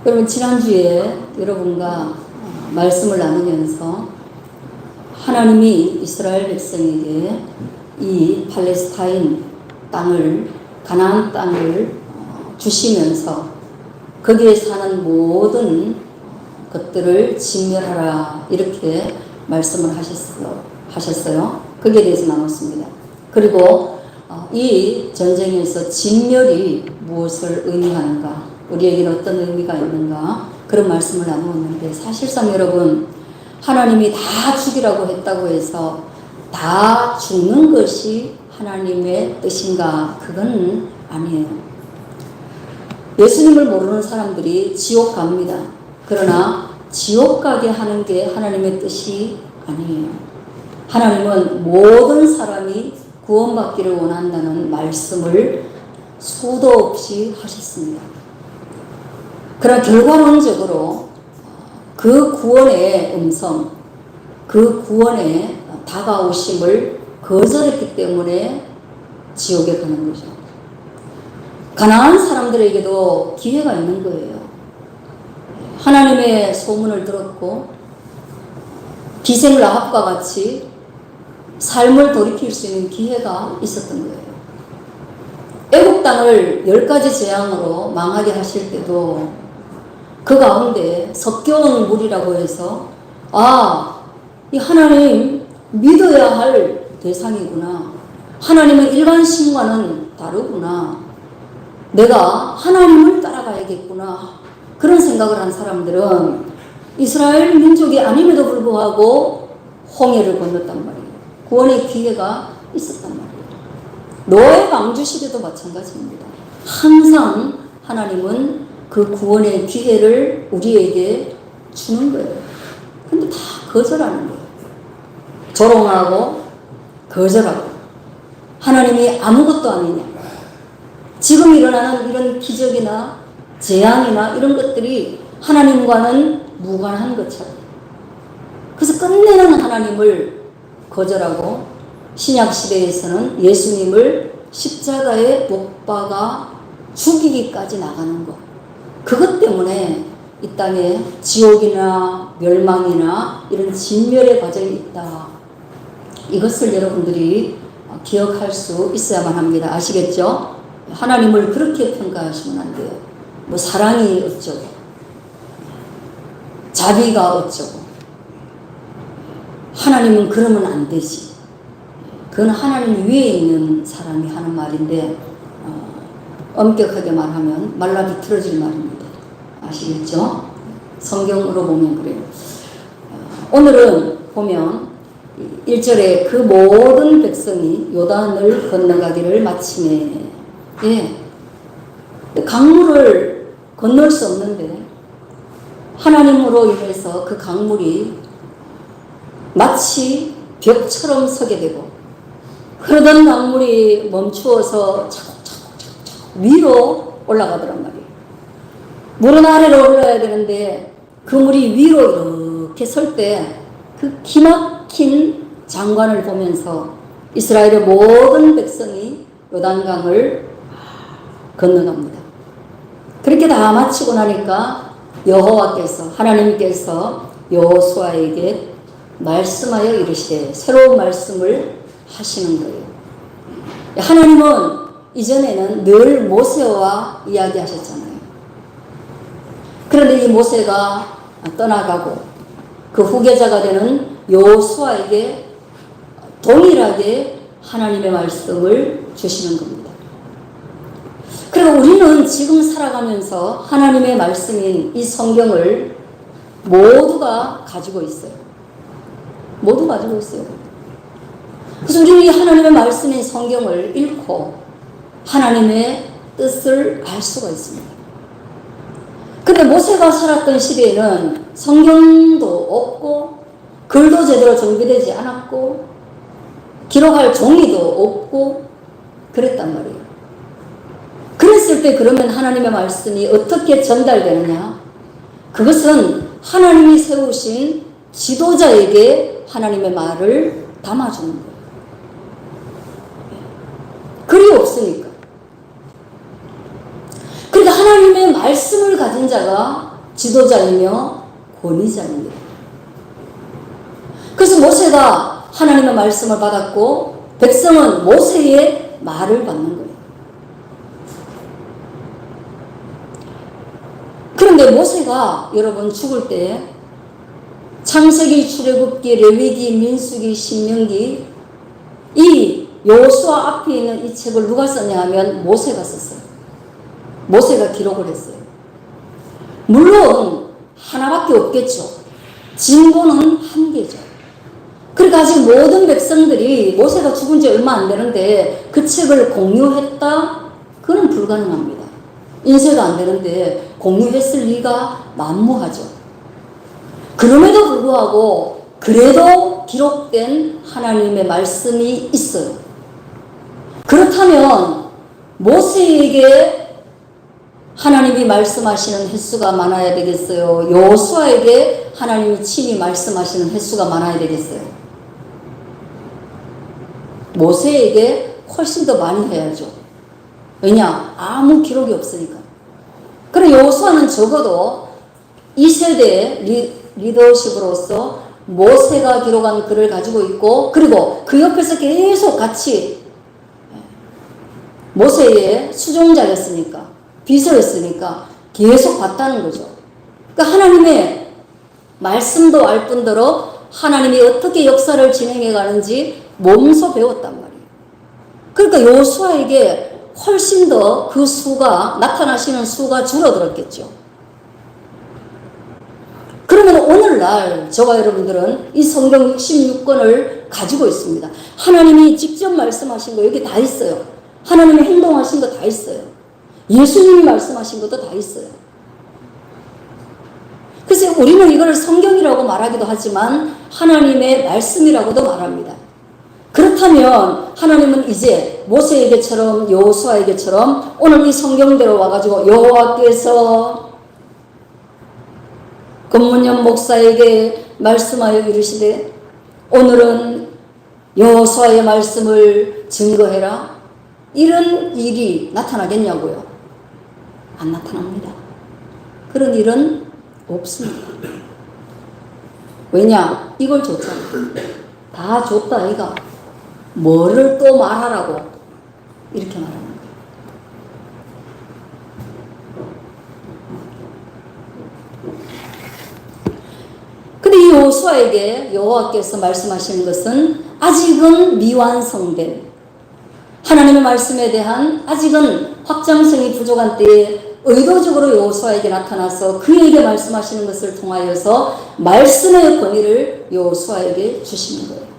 여러분, 지난주에 여러분과 말씀을 나누면서 하나님이 이스라엘 백성에게 이 팔레스타인 땅을, 가나안 땅을 주시면서 거기에 사는 모든 것들을 진멸하라, 이렇게 말씀을 하셨어요. 거기에 대해서 나눴습니다. 그리고 이 전쟁에서 진멸이 무엇을 의미하는가, 우리에게는 어떤 의미가 있는가, 그런 말씀을 나누었는데, 사실상 여러분, 하나님이 다 죽이라고 했다고 해서 다 죽는 것이 하나님의 뜻인가? 그건 아니에요. 예수님을 모르는 사람들이 지옥 갑니다. 그러나 지옥 가게 하는 게 하나님의 뜻이 아니에요. 하나님은 모든 사람이 구원받기를 원한다는 말씀을 수도 없이 하셨습니다. 그러나 결과론적으로 그 구원의 음성, 그 구원의 다가오심을 거절했기 때문에 지옥에 가는 거죠. 가난한 사람들에게도 기회가 있는 거예요. 하나님의 소문을 들었고 기생 라합과 같이 삶을 돌이킬 수 있는 기회가 있었던 거예요. 애국 땅을 10가지 재앙으로 망하게 하실 때도 그 가운데 섞여온 물이라고 해서 이 하나님 믿어야 할 대상이구나, 하나님은 일반신과는 다르구나, 내가 하나님을 따라가야겠구나, 그런 생각을 한 사람들은 이스라엘 민족이 아님에도 불구하고 홍해를 건넜단 말이에요. 구원의 기회가 있었단 말이에요. 노아 방주 시대도 마찬가지입니다. 항상 하나님은 그 구원의 기회를 우리에게 주는 거예요. 근데 다 거절하는 거예요. 조롱하고 거절하고, 하나님이 아무것도 아니냐, 지금 일어나는 이런 기적이나 재앙이나 이런 것들이 하나님과는 무관한 것처럼, 그래서 끝내는 하나님을 거절하고, 신약시대에서는 예수님을 십자가에 못 박아 죽이기까지 나가는 것, 그것 때문에 이 땅에 지옥이나 멸망이나 이런 진멸의 과정이 있다. 이것을 여러분들이 기억할 수 있어야만 합니다. 아시겠죠? 하나님을 그렇게 평가하시면 안 돼요. 뭐 사랑이 어쩌고, 자비가 어쩌고, 하나님은 그러면 안 되지. 그건 하나님 위에 있는 사람이 하는 말인데, 엄격하게 말하면 말라 비틀어질 말입니다. 아시겠죠? 성경으로 보면 그래요. 오늘은 보면 1절에 그 모든 백성이 요단을 건너가기를 마침에, 강물을 건널 수 없는데 하나님으로 인해서 그 강물이 마치 벽처럼 서게 되고, 흐르던 강물이 멈추어서 차곡차곡 위로 올라가더란 말이에요. 물은 아래로 올라야 되는데 그 물이 위로 이렇게 설 때 그 기막힌 장관을 보면서 이스라엘의 모든 백성이 요단강을 건너갑니다. 그렇게 다 마치고 나니까 여호와께서, 하나님께서 여호수아에게 말씀하여 이르시되, 새로운 말씀을 하시는 거예요. 하나님은 이전에는 늘 모세와 이야기하셨잖아요. 그런데 이 모세가 떠나가고 그 후계자가 되는 여호수아에게 동일하게 하나님의 말씀을 주시는 겁니다. 그리고 우리는 지금 살아가면서 하나님의 말씀인 이 성경을 모두가 가지고 있어요. 모두 가지고 있어요. 그래서 우리는 이 하나님의 말씀인 성경을 읽고 하나님의 뜻을 알 수가 있습니다. 근데 모세가 살았던 시대에는 성경도 없고, 글도 제대로 정비되지 않았고, 기록할 종이도 없고, 그랬단 말이에요. 그랬을 때 그러면 하나님의 말씀이 어떻게 전달되느냐? 그것은 하나님이 세우신 지도자에게 하나님의 말을 담아주는 거예요. 글이 없으니까. 그러니까 하나님의 말씀을 가진 자가 지도자이며 권위자입니다. 그래서 모세가 하나님의 말씀을 받았고 백성은 모세의 말을 받는 거예요. 그런데 모세가 여러분 죽을 때 창세기, 출애굽기, 레위기, 민수기, 신명기 이 여호수아 앞에 있는 이 책을 누가 썼냐 하면 모세가 썼어요. 모세가 기록을 했어요. 물론 하나밖에 없겠죠. 진보는 한 개죠. 그러니까 아직 모든 백성들이 모세가 죽은 지 얼마 안 되는데 그 책을 공유했다? 그건 불가능합니다. 인쇄도 안 되는데 공유했을 리가 만무하죠. 그럼에도 불구하고 그래도 기록된 하나님의 말씀이 있어요. 그렇다면 모세에게 하나님이 말씀하시는 횟수가 많아야 되겠어요? 여호수아에게 하나님이 친히 말씀하시는 횟수가 많아야 되겠어요? 모세에게 훨씬 더 많이 해야죠. 왜냐? 아무 기록이 없으니까. 그럼 여호수아는 적어도 이 세대의 리더십으로서 모세가 기록한 글을 가지고 있고 그리고 그 옆에서 계속 같이 모세의 수종자였으니까 비서였으니까 계속 봤다는 거죠. 그러니까 하나님의 말씀도 알 뿐더러 하나님이 어떻게 역사를 진행해 가는지 몸소 배웠단 말이에요. 그러니까 여호수아에게 훨씬 더 그 수가 나타나시는 수가 줄어들었겠죠. 그러면 오늘날 저와 여러분들은 이 성경 66권을 가지고 있습니다. 하나님이 직접 말씀하신 거 여기 다 있어요. 하나님이 행동하신 거 다 있어요. 예수님이 말씀하신 것도 다 있어요. 그래서 우리는 이걸 성경이라고 말하기도 하지만 하나님의 말씀이라고도 말합니다. 그렇다면 하나님은 이제 모세에게처럼 여호수아에게처럼 오늘 이 성경대로 와가지고 여호와께서 권문현 목사에게 말씀하여 이르시되 오늘은 여호수아의 말씀을 증거해라. 이런 일이 나타나겠냐고요? 안 나타납니다. 그런 일은 없습니다. 왜냐? 이걸 줬잖아. 다 줬다 아이가. 뭐를 또 말하라고 이렇게 말하는 거예요. 근데 이 여호수아에게 여호와께서 말씀하시는 것은 아직은 미완성된 하나님의 말씀에 대한 아직은 확장성이 부족한 때에 의도적으로 여호수아에게 나타나서 그에게 말씀하시는 것을 통하여서 말씀의 권위를 여호수아에게 주시는 거예요.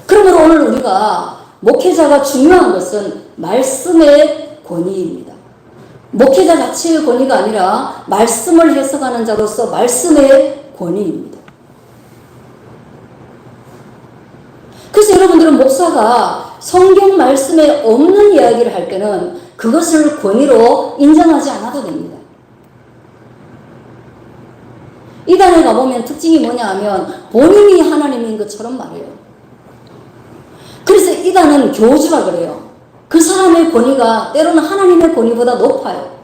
그러므로 오늘 우리가 목회자가 중요한 것은 말씀의 권위입니다. 목회자 자체의 권위가 아니라 말씀을 해석하는 자로서 말씀의 권위입니다. 그래서 여러분들은 목사가 성경 말씀에 없는 이야기를 할 때는 그것을 권위로 인정하지 않아도 됩니다. 이단에 가보면 특징이 뭐냐 하면 본인이 하나님인 것처럼 말해요. 그래서 이단은 교주라 그래요. 그 사람의 권위가 때로는 하나님의 권위보다 높아요.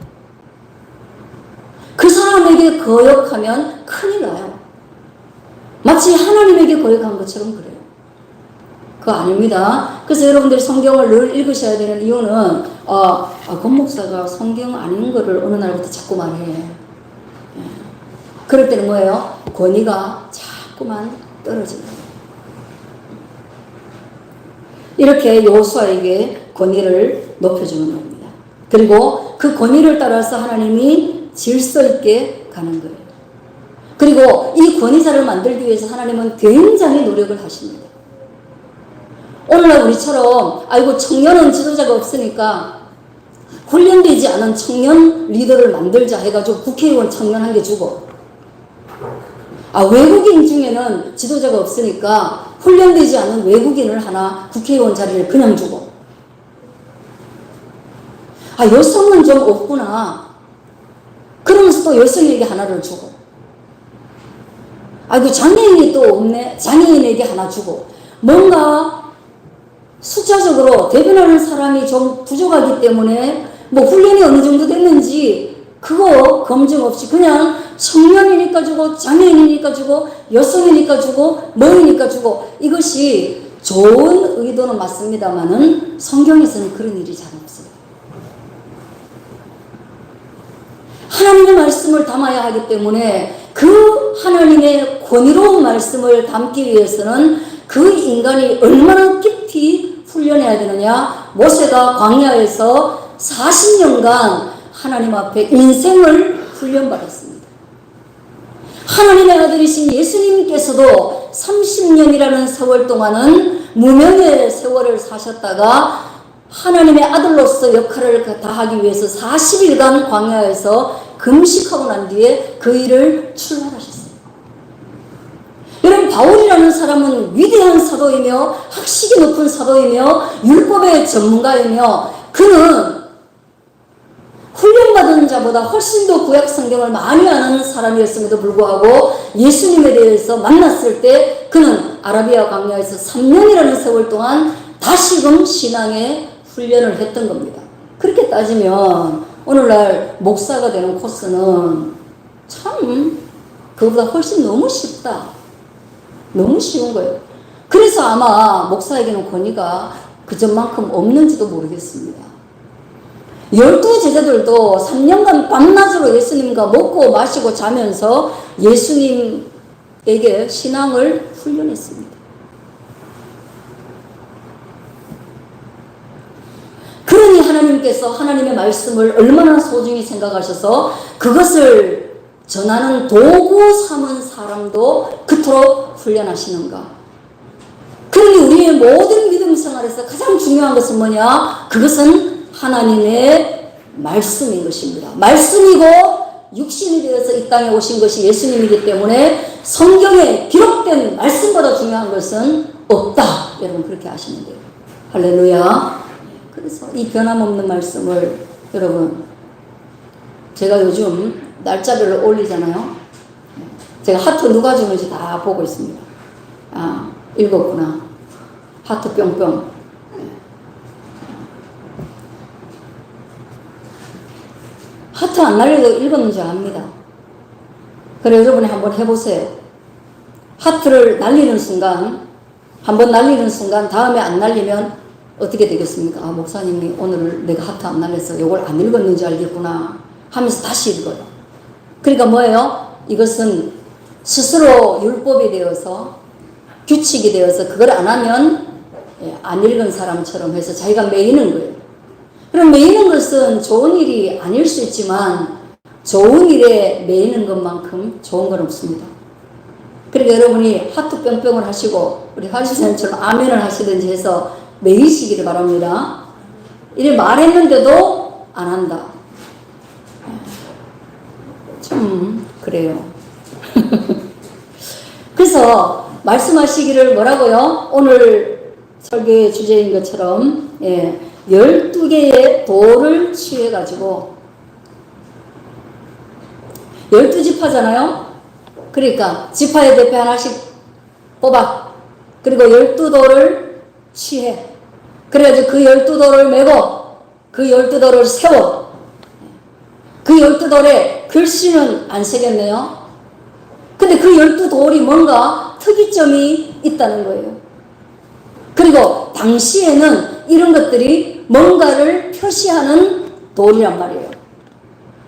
그 사람에게 거역하면 큰일 나요. 마치 하나님에게 거역한 것처럼 그래요. 그거 아닙니다. 그래서 여러분들이 성경을 늘 읽으셔야 되는 이유는 권 목사가 성경 아닌 거를 어느 날부터 자꾸 말해. 그럴 때는 뭐예요? 권위가 자꾸만 떨어지는 거예요. 이렇게 여호수아에게 권위를 높여주는 겁니다. 그리고 그 권위를 따라서 하나님이 질서 있게 가는 거예요. 그리고 이 권위자를 만들기 위해서 하나님은 굉장히 노력을 하십니다. 오늘날 우리처럼 아이고 청년은 지도자가 없으니까 훈련되지 않은 청년 리더를 만들자 해가지고 국회의원 청년 한 개 주고 외국인 중에는 지도자가 없으니까 훈련되지 않은 외국인을 하나 국회의원 자리를 그냥 주고 여성은 좀 없구나 그러면서 또 여성에게 하나를 주고 장애인이 또 없네 장애인에게 하나 주고 뭔가 숫자적으로 대변하는 사람이 좀 부족하기 때문에 뭐 훈련이 어느 정도 됐는지 그거 검증 없이 그냥 청년이니까 주고 장애인이니까 주고 여성이니까 주고 뭐이니까 주고 이것이 좋은 의도는 맞습니다만은 성경에서는 그런 일이 잘 없어요. 하나님의 말씀을 담아야 하기 때문에 그 하나님의 권위로운 말씀을 담기 위해서는 그 인간이 얼마나 깊이 훈련해야 되느냐. 모세가 광야에서 40년간 하나님 앞에 인생을 훈련받았습니다. 하나님의 아들이신 예수님께서도 30년이라는 세월 동안은 무명의 세월을 사셨다가 하나님의 아들로서 역할을 다하기 위해서 40일간 광야에서 금식하고 난 뒤에 그 일을 출발하셨어요. 여러분, 바울이라는 사람은 위대한 사도이며 학식이 높은 사도이며 율법의 전문가이며 그는 훈련받은 자보다 훨씬 더 구약 성경을 많이 아는 사람이었음에도 불구하고 예수님에 대해서 만났을 때 그는 아라비아 광야에서 3년이라는 세월 동안 다시금 신앙의 훈련을 했던 겁니다. 그렇게 따지면 오늘날 목사가 되는 코스는 참 그보다 훨씬 너무 쉽다. 너무 쉬운 거예요. 그래서 아마 목사에게는 권위가 그전만큼 없는지도 모르겠습니다. 12제자들도 3년간 밤낮으로 예수님과 먹고 마시고 자면서 예수님에게 신앙을 훈련했습니다. 그러니 하나님께서 하나님의 말씀을 얼마나 소중히 생각하셔서 그것을 전하는 도구 삼은 사람도 그토록 훈련하시는가. 그러니 우리의 모든 믿음 생활에서 가장 중요한 것은 뭐냐? 그것은 하나님의 말씀인 것입니다. 말씀이고 육신이 되어서 이 땅에 오신 것이 예수님이기 때문에 성경에 기록된 말씀보다 중요한 것은 없다. 여러분 그렇게 아시면 돼요. 할렐루야. 그래서 이 변함없는 말씀을 여러분 제가 요즘 날짜별로 올리잖아요. 제가 하트 누가 주는지 다 보고 있습니다. 아, 읽었구나. 하트 뿅뿅. 하트 안 날려도 읽었는지 압니다. 그래 여러분이 한번 해보세요. 하트를 날리는 순간 한번 날리는 순간 다음에 안 날리면 어떻게 되겠습니까? 아, 목사님이 오늘 내가 하트 안 날려서 이걸 안 읽었는지 알겠구나 하면서 다시 읽어요. 그러니까 뭐예요? 이것은 스스로 율법이 되어서 규칙이 되어서 그걸 안 하면 안 읽은 사람처럼 해서 자기가 매이는 거예요. 그럼 매이는 것은 좋은 일이 아닐 수 있지만 좋은 일에 매이는 것만큼 좋은 건 없습니다. 그러니까 여러분이 하트 뿅뿅을 하시고 우리 하시선처럼 아멘을 하시든지 해서 매이시기를 바랍니다. 이래 말했는데도 안 한다. 참 그래요. 그래서 말씀하시기를 뭐라고요? 오늘 설교의 주제인 것처럼 12개의 돌을 취해가지고 12지파잖아요. 그러니까 지파의 대표 하나씩 뽑아. 그리고 12돌을 취해. 그래가지고 그 12돌을 메고 그 12돌을 세워. 그 12돌에 글씨는 안 새겼네요. 근데 그 12돌이 뭔가 특이점이 있다는 거예요. 그리고 당시에는 이런 것들이 뭔가를 표시하는 돌이란 말이에요.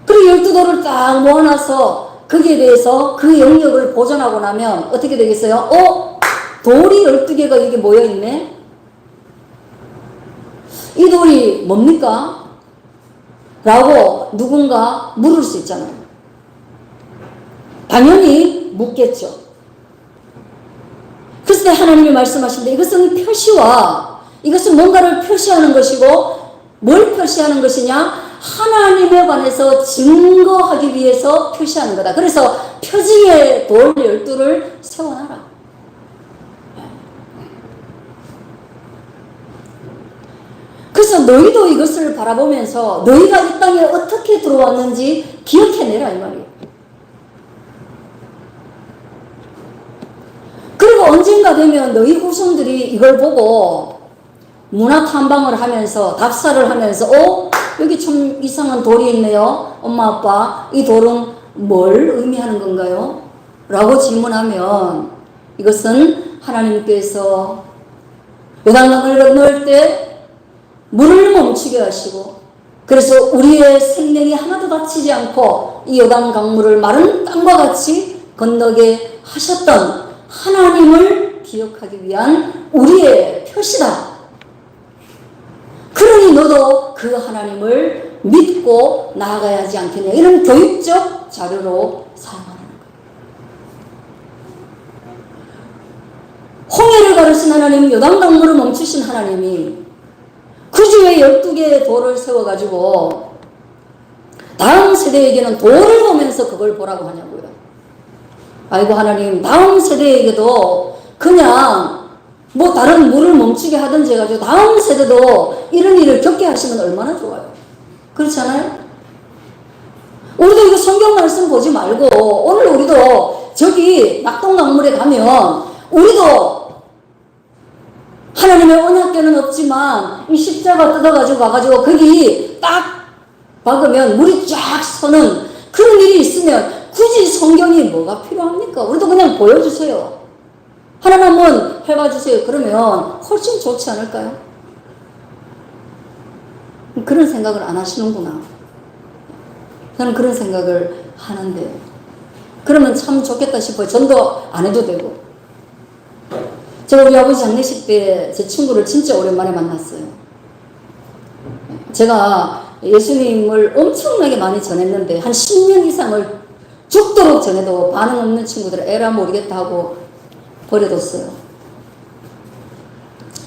그리고 12돌을 딱 모아놔서 거기에 대해서 그 영역을 보존하고 나면 어떻게 되겠어요? 돌이 12개가 여기 모여있네? 이 돌이 뭡니까? 라고 누군가 물을 수 있잖아요. 당연히 묻겠죠. 그래서 하나님이 말씀하시는데 이것은 표시와 이것은 뭔가를 표시하는 것이고 뭘 표시하는 것이냐? 하나님에 관해서 증거하기 위해서 표시하는 거다. 그래서 표징의 돌 12를 세워놔라. 그래서 너희도 이것을 바라보면서 너희가 이 땅에 어떻게 들어왔는지 기억해내라 이 말이에요. 그리고 언젠가 되면 너희 후손들이 이걸 보고 문화 탐방을 하면서 답사를 하면서 여기 좀 이상한 돌이 있네요. 엄마 아빠 이 돌은 뭘 의미하는 건가요? 라고 질문하면 이것은 하나님께서 요단강을 건널 때 물을 멈추게 하시고 그래서 우리의 생명이 하나도 다치지 않고 이 요단 강물을 마른 땅과 같이 건너게 하셨던 하나님을 기억하기 위한 우리의 표시다. 그러니 너도 그 하나님을 믿고 나아가야 하지 않겠냐. 이런 교육적 자료로 사용하는 거예요. 홍해를 가르신 하나님, 요단강물을 멈추신 하나님이 그 주에 12개의 돌을 세워가지고 다음 세대에게는 돌을 보면서 그걸 보라고 하냐고요. 아이고 하나님, 다음 세대에게도 그냥 뭐 다른 물을 멈추게 하든지 해가지고 다음 세대도 이런 일을 겪게 하시면 얼마나 좋아요. 그렇지 않아요? 우리도 이거 성경 말씀 보지 말고 오늘 우리도 저기 낙동강물에 가면 우리도 하나님의 언약궤는 없지만 이 십자가 뜯어가지고 가가지고 거기 딱 박으면 물이 쫙 서는 그런 일이 있으면 굳이 성경이 뭐가 필요합니까? 우리도 그냥 보여주세요. 하나님 한번 해봐주세요. 그러면 훨씬 좋지 않을까요? 그런 생각을 안 하시는구나. 저는 그런 생각을 하는데 그러면 참 좋겠다 싶어요. 전도 안 해도 되고. 제가 우리 아버지 장례식 때 제 친구를 진짜 오랜만에 만났어요. 제가 예수님을 엄청나게 많이 전했는데 한 10년 이상을 죽도록 전해도 반응 없는 친구들은 에라 모르겠다 하고 버려뒀어요.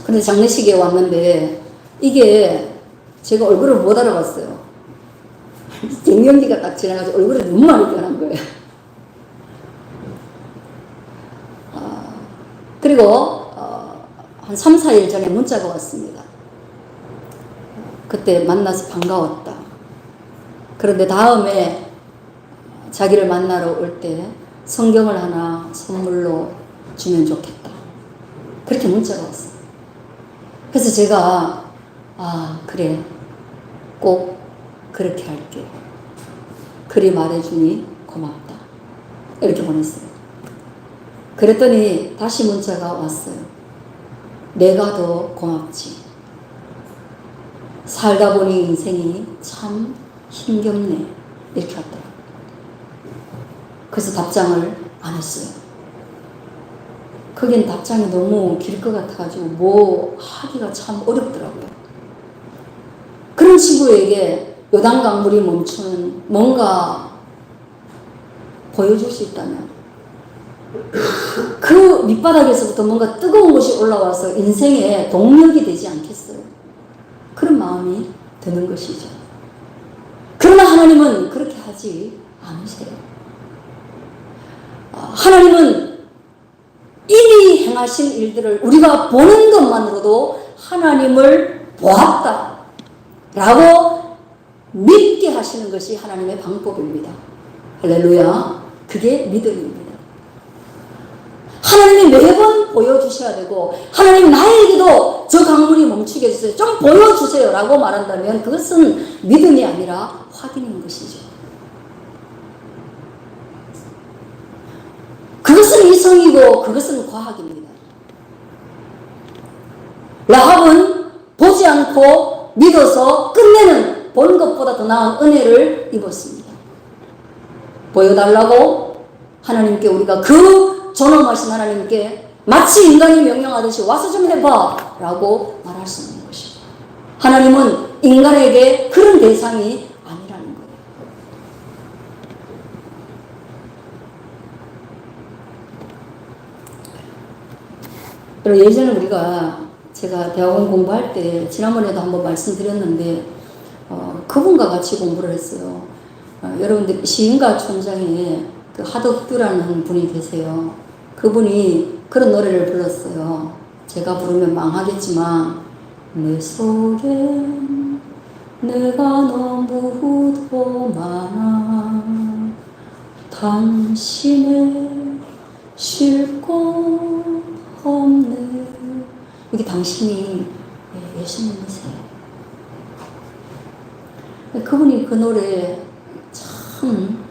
근데 장례식에 왔는데 이게 제가 얼굴을 못 알아봤어요. 갱년기가 딱 지나가지고 얼굴에 너무 많이 변한 거예요. 그리고 한 3, 4일 전에 문자가 왔습니다. 그때 만나서 반가웠다. 그런데 다음에 자기를 만나러 올 때 성경을 하나 선물로 주면 좋겠다. 그렇게 문자가 왔어요. 그래서 제가 그래 꼭 그렇게 할게. 그리 말해주니 고맙다. 이렇게 보냈어요. 그랬더니 다시 문자가 왔어요. 내가 더 고맙지. 살다 보니 인생이 참 힘겹네. 이렇게 왔더라고요. 그래서 답장을 안 했어요. 거긴 답장이 너무 길 것 같아가지고 뭐 하기가 참 어렵더라고요. 그런 친구에게 요단강물이 멈추는 뭔가 보여줄 수 있다면 그 밑바닥에서부터 뭔가 뜨거운 것이 올라와서 인생의 동력이 되지 않겠어요? 그런 마음이 드는 것이죠. 그러나 하나님은 그렇게 하지 않으세요. 하나님은 이미 행하신 일들을 우리가 보는 것만으로도 하나님을 보았다 라고 믿게 하시는 것이 하나님의 방법입니다. 할렐루야. 그게 믿음입니다. 하나님이 매번 보여주셔야 되고 하나님 나에게도 저 강물이 멈추게 해주세요. 좀 보여주세요 라고 말한다면 그것은 믿음이 아니라 확인인 것이죠. 그것은 이성이고 그것은 과학입니다. 라합은 보지 않고 믿어서 끝내는 본 것보다 더 나은 은혜를 입었습니다. 보여달라고 하나님께 우리가 그 존엄하신 하나님께 마치 인간이 명령하듯이 와서 좀 해봐 라고 말할 수 있는 것입니다. 하나님은 인간에게 그런 대상이 아니라는 거예요. 그리고 예전에 제가 대학원 공부할 때 지난번에도 한번 말씀드렸는데 그분과 같이 공부를 했어요. 여러분들 시인가 촌장에 그 하덕규라는 분이 계세요. 그분이 그런 노래를 불렀어요. 제가 부르면 망하겠지만 내 속엔 내가 너무도 많아 당신의 쉴 곳 없네. 이게 당신이 예수님이세요. 그분이 그 노래 참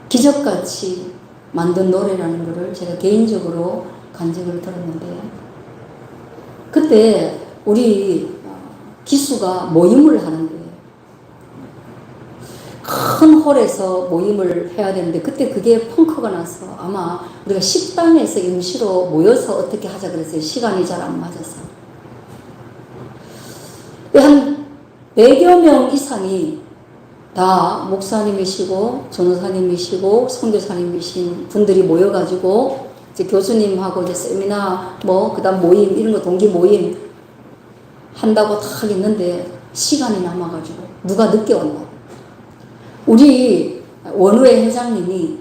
기적같이 만든 노래라는 것을 제가 개인적으로 간증을 들었는데, 그때 우리 기수가 모임을 하는 거예요. 큰 홀에서 모임을 해야 되는데, 그때 그게 펑크가 나서 아마 우리가 식당에서 임시로 모여서 어떻게 하자 그랬어요. 시간이 잘 안 맞아서. 한 100여 명 이상이 다 목사님이시고 전도사님이시고 선교사님이신 분들이 모여가지고 이제 교수님하고 이제 세미나 그다음 모임 이런 거 동기 모임 한다고 딱 있는데 시간이 남아가지고 누가 늦게 왔나. 우리 원우회 회장님이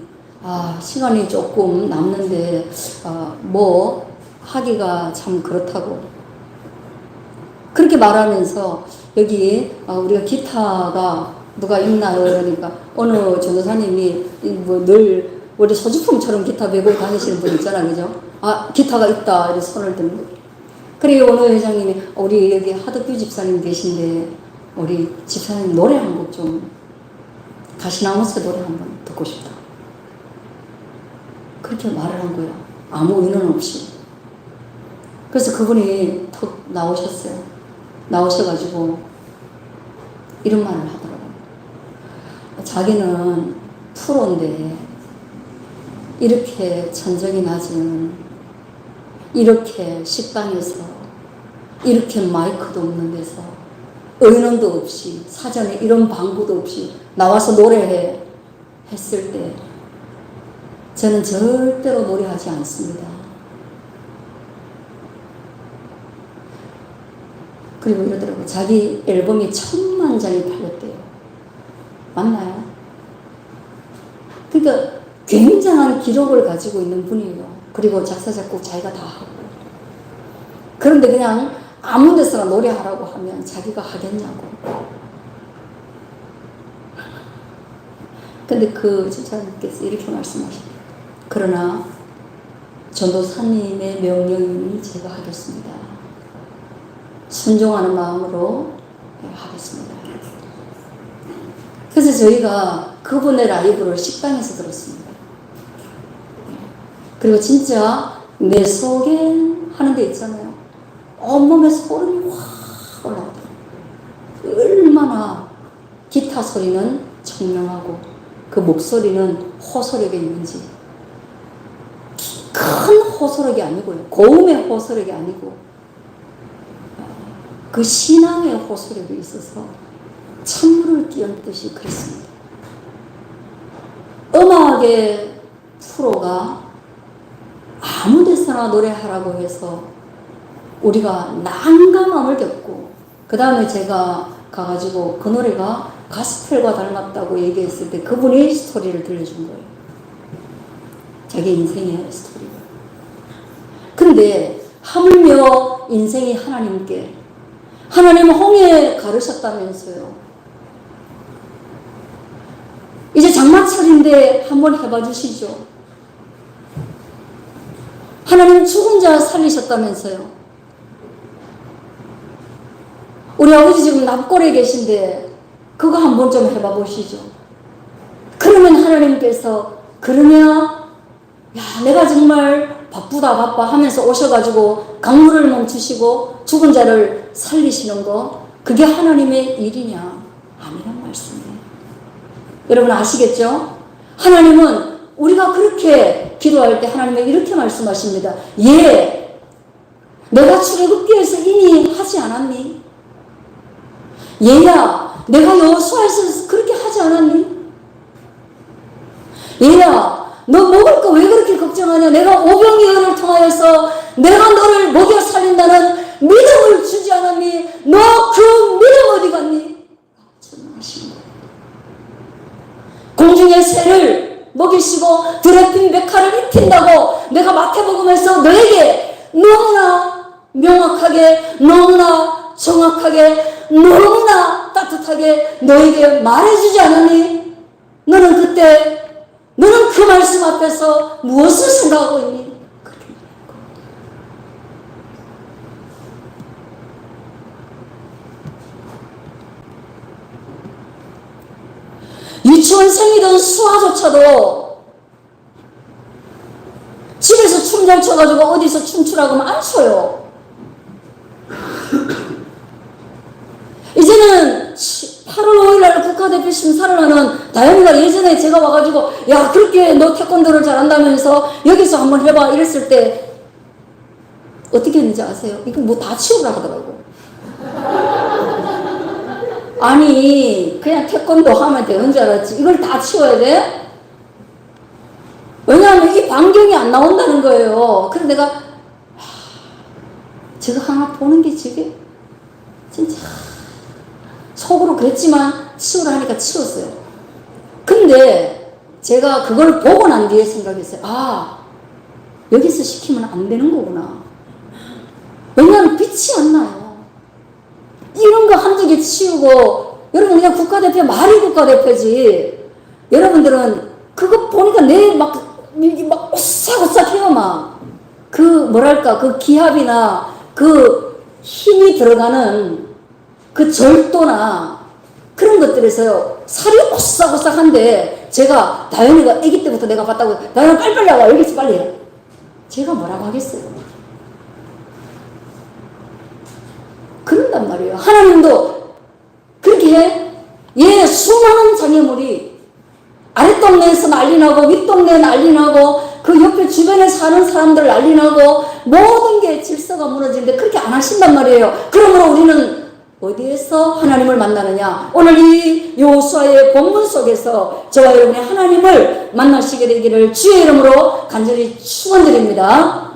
시간이 조금 남는데 하기가 참 그렇다고 그렇게 말하면서 여기 우리가 기타가 누가 있나요? 그러니까 어느 전도사님이 늘 우리 소지품처럼 기타 메고 다니시는 분 있잖아, 그죠? 기타가 있다 이렇게 손을 드는 거예요. 그래 원우 회장님이 우리 여기 하덕규 집사님 계신데 우리 집사님 노래 한 곡 좀 가시나무새 노래 한번 듣고 싶다. 그렇게 말을 한 거야. 아무 인원 없이. 그래서 그분이 턱 나오셨어요. 나오셔가지고 이런 말을 하더라고요. 자기는 프로인데 이렇게 천정이 낮은 이렇게 식당에서 이렇게 마이크도 없는 데서 의논도 없이 사전에 이런 방구도 없이 나와서 노래해 했을 때 저는 절대로 노래하지 않습니다. 그리고 이러더라고요. 자기 앨범이 1000만 장이 팔렸대요. 맞나요? 그러니까 굉장한 기록을 가지고 있는 분이에요. 그리고 작사, 작곡 자기가 다 하고. 그런데 그냥 아무 데서나 노래하라고 하면 자기가 하겠냐고. 근데 그 집사님께서 이렇게 말씀하십니다. 그러나 전도사님의 명령이니 제가 하겠습니다. 순종하는 마음으로 하겠습니다. 그래서 저희가 그분의 라이브를 식당에서 들었습니다. 그리고 진짜 내 속엔 하는 데 있잖아요. 온몸에 소름이 확 올라오더라고요. 얼마나 기타 소리는 청명하고 그 목소리는 호소력이 있는지. 큰 호소력이 아니고요. 고음의 호소력이 아니고 그 신앙의 호소력이 있어서 찬물을 끼얹듯이 그랬습니다. 음악의 프로가 아무 데서나 노래하라고 해서 우리가 난감함을 겪고 그 다음에 제가 가가지고 그 노래가 가스펠과 닮았다고 얘기했을 때 그분이 스토리를 들려준 거예요. 자기 인생의 스토리를. 그런데 하물며 인생이 하나님께 하나님은 홍해 가르셨다면서요. 이제 장마철인데 한번 해봐 주시죠. 하나님 죽은 자 살리셨다면서요. 우리 아버지 지금 납골에 계신데 그거 한번 좀 해봐 보시죠. 그러면 하나님께서 그러냐? 내가 정말 바빠 하면서 오셔가지고 강물을 멈추시고 죽은 자를 살리시는 거 그게 하나님의 일이냐? 아니란 말씀이에요. 여러분 아시겠죠? 하나님은 우리가 그렇게 기도할 때 하나님은 이렇게 말씀하십니다. 내가 출애굽기에서 이미 하지 않았니? 얘야, 내가 여호수아에서 그렇게 하지 않았니? 얘야, 너 먹을 거 왜 그렇게 걱정하냐? 내가 오병이어를 통하여서 내가 너를 먹여 살린다는 믿음을 주지 않았니? 너 그 믿음 어디 갔니? 공중의 새를 먹이시고 드레핀 백화를 입힌다고 내가 마태복음에서 너에게 너무나 명확하게 너무나 정확하게 너무나 따뜻하게 너에게 말해주지 않았니? 너는 그 말씀 앞에서 무엇을 생각하고 있니? 유치원생이든 수아조차도 집에서 춤 잘 춰가지고 어디서 춤추라고 하면 안 춰요. 이제는 8월 5일날 국가대표 심사를 하는 다현이가 예전에 제가 와가지고 야 그렇게 너 태권도를 잘한다면서 여기서 한번 해봐 이랬을 때 어떻게 했는지 아세요? 이거 뭐 다 치우라 하더라고. 아니 그냥 태권도 하면 되는 줄 알았지 이걸 다 치워야 돼? 왜냐하면 이 반경이 안 나온다는 거예요. 그래서 내가 저거 하나 보는 게 저게 진짜 속으로 그랬지만 치우라 하니까 치웠어요. 근데 제가 그걸 보고 난 뒤에 생각했어요. 아 여기서 시키면 안 되는 거구나. 왜냐하면 빛이 안 나요. 이런 거 한두 개 치우고 여러분 그냥 국가대표 말이 국가대표지. 여러분들은 그거 보니까 내 막 오싹오싹해요 막. 그 뭐랄까 그 기합이나 그 힘이 들어가는 그 절도나 그런 것들에서 살이 오싹오싹한데 제가 다현이가 아기 때부터 내가 봤다고 다현아 빨리빨리 와봐 여기서 빨리 해. 제가 뭐라고 하겠어요. 그런단 말이에요. 하나님도 그렇게 해. 예, 수많은 장애물이 아랫동네에서 난리나고 윗동네 난리나고 그 옆에 주변에 사는 사람들 난리나고 모든 게 질서가 무너지는데 그렇게 안 하신단 말이에요. 그러므로 우리는 어디에서 하나님을 만나느냐? 오늘 이 여호수아의 본문 속에서 저와 여러분이 하나님을 만나시게 되기를 주의 이름으로 간절히 축원드립니다.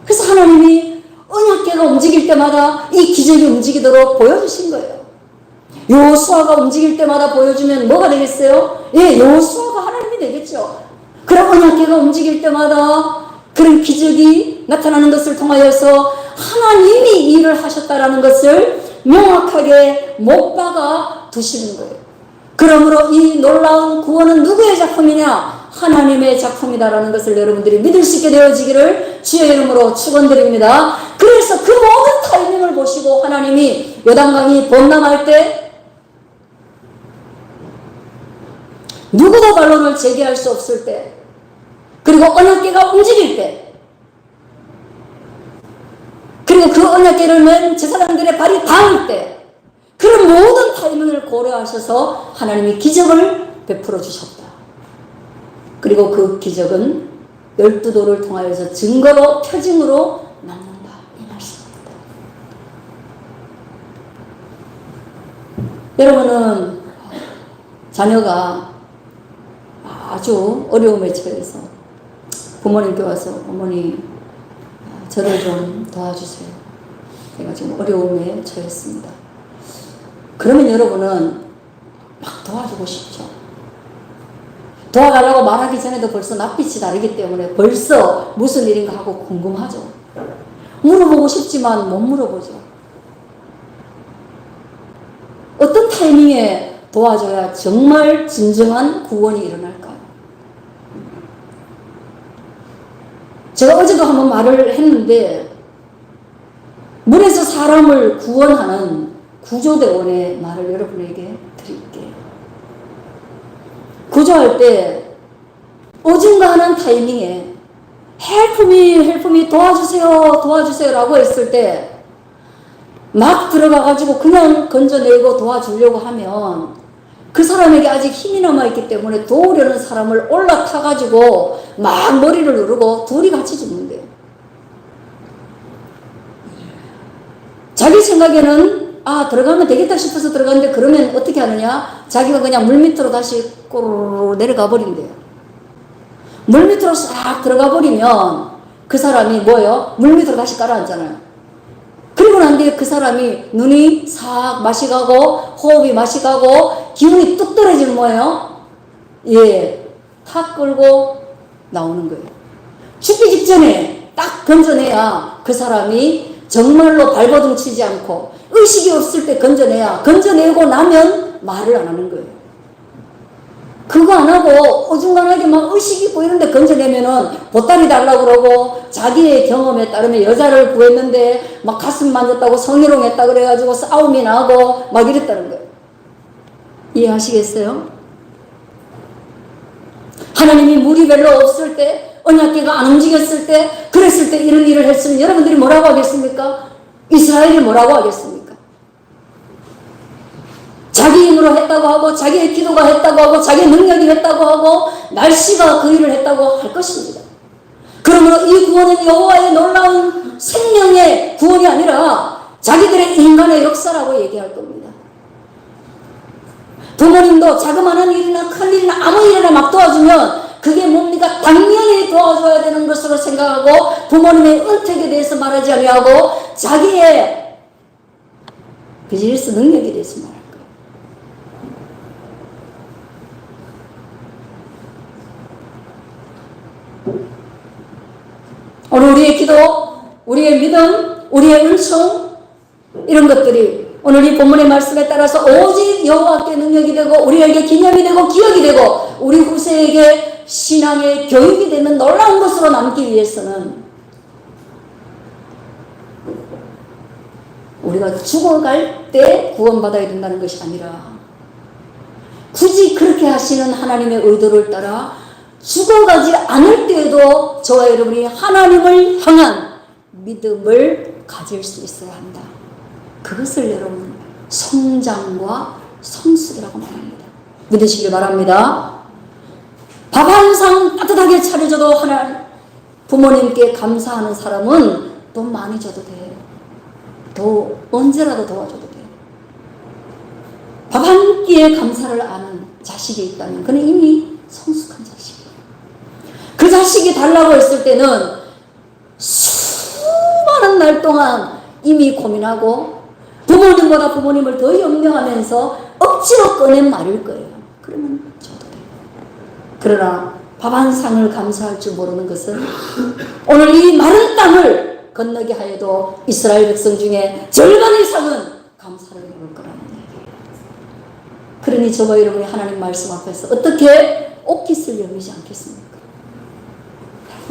그래서 하나님이 언약궤가 움직일 때마다 이 기적이 움직이도록 보여주신 거예요. 여호수아가 움직일 때마다 보여주면 뭐가 되겠어요? 예, 여호수아가 하나님이 되겠죠. 그럼 언약궤가 움직일 때마다 그런 기적이 나타나는 것을 통하여서 하나님이 일을 하셨다라는 것을 명확하게 못 박아 두시는 거예요. 그러므로 이 놀라운 구원은 누구의 작품이냐? 하나님의 작품이다라는 것을 여러분들이 믿을 수 있게 되어지기를 주의 이름으로 축원드립니다. 그래서 그 모든 타이밍을 보시고 하나님이 요단강이 범람할 때 누구도 반론을 제기할 수 없을 때 그리고 언약궤가 움직일 때 그리고 그 언약궤를 맨 제사장들의 발이 닿을 때 그런 모든 타이밍을 고려하셔서 하나님이 기적을 베풀어 주셨다. 그리고 그 기적은 12도를 통하여서 증거로 표징으로 남는다. 이 말씀입니다. 여러분은 자녀가 아주 어려움에 처해서 부모님께 와서 어머니 저를 좀 도와주세요. 제가 지금 어려움에 처했습니다. 그러면 여러분은 막 도와주고 싶죠. 도와달라고 말하기 전에도 벌써 낯빛이 다르기 때문에 벌써 무슨 일인가 하고 궁금하죠. 물어보고 싶지만 못 물어보죠. 어떤 타이밍에 도와줘야 정말 진정한 구원이 일어날까요? 제가 어제도 한번 말을 했는데 물에서 사람을 구원하는 구조대원의 말을 여러분에게 드릴게요. 구조할 때 어중간한 타이밍에 help me 도와주세요 라고 했을 때 막 들어가가지고 그냥 건져내고 도와주려고 하면 그 사람에게 아직 힘이 남아있기 때문에 도우려는 사람을 올라타가지고 막 머리를 누르고 둘이 같이 죽는데요. 자기 생각에는 들어가면 되겠다 싶어서 들어갔는데 그러면 어떻게 하느냐? 자기가 그냥 물 밑으로 다시 꼬르르 내려가 버린대요. 물 밑으로 싹 들어가 버리면 그 사람이 뭐예요? 물 밑으로 다시 가라앉잖아요. 그리고 난 뒤에 그 사람이 눈이 싹 맛이 가고 호흡이 맛이 가고 기운이 뚝 떨어지면 뭐예요? 예, 탁 끌고 나오는 거예요. 죽기 직전에 딱 건져내야 그 사람이 정말로 발버둥 치지 않고 의식이 없을 때 건져내고 나면 말을 안 하는 거예요. 그거 안 하고 어중간하게 막 의식 있고 이런데 건져내면은 보따리 달라고 그러고 자기의 경험에 따르면 여자를 구했는데 막 가슴 만졌다고 성희롱했다 그래가지고 싸움이 나고 막 이랬다는 거예요. 이해하시겠어요? 하나님이 물이 별로 없을 때, 언약궤가 안 움직였을 때, 그랬을 때 이런 일을 했으면 여러분들이 뭐라고 하겠습니까? 이스라엘이 뭐라고 하겠습니까? 자기 힘으로 했다고 하고, 자기의 기도가 했다고 하고, 자기의 능력이 했다고 하고, 날씨가 그 일을 했다고 할 것입니다. 그러므로 이 구원은 여호와의 놀라운 생명의 구원이 아니라 자기들의 인간의 역사라고 얘기할 겁니다. 부모님도 자그마한 일이나 큰 일이나 아무 일이나 막 도와주면 그게 뭡니까? 당연히 도와줘야 되는 것으로 생각하고 부모님의 은택에 대해서 말하지 아니하고 자기의 비즈니스 능력에 대해서 말할 거예요. 오늘 우리의 기도, 우리의 믿음, 우리의 은총 이런 것들이 오늘 이 본문의 말씀에 따라서 오직 여호와께 능력이 되고 우리에게 기념이 되고 기억이 되고 우리 후세에게 신앙의 교육이 되는 놀라운 것으로 남기 위해서는 우리가 죽어갈 때 구원받아야 된다는 것이 아니라 굳이 그렇게 하시는 하나님의 의도를 따라 죽어가지 않을 때에도 저와 여러분이 하나님을 향한 믿음을 가질 수 있어야 한다. 그것을 여러분 성장과 성숙이라고 말합니다. 믿으시길 바랍니다. 밥 한 상 따뜻하게 차려줘도 하나 부모님께 감사하는 사람은 돈 많이 줘도 돼요. 더 언제라도 도와줘도 돼요. 밥 한 끼에 감사를 아는 자식이 있다면 그는 이미 성숙한 자식이에요. 그 자식이 달라고 했을 때는 수많은 날 동안 이미 고민하고 부모님보다 부모님을 더 염려하면서 억지로 꺼낸 말일 거예요. 그러면 줘도 돼요. 그러나 밥 한 상을 감사할 줄 모르는 것은 오늘 이 마른 땅을 건너게 하여도 이스라엘 백성 중에 절반 이상은 감사를 모를 거라는 얘기예요. 그러니 저와 여러분이 하나님 말씀 앞에서 어떻게 옷깃을 여미지 않겠습니까?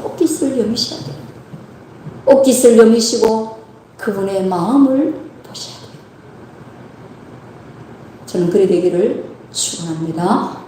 옷깃을 여미셔야 돼요. 옷깃을 여미시고 그분의 마음을 보셔야 돼요. 저는 그리 되기를 축원합니다.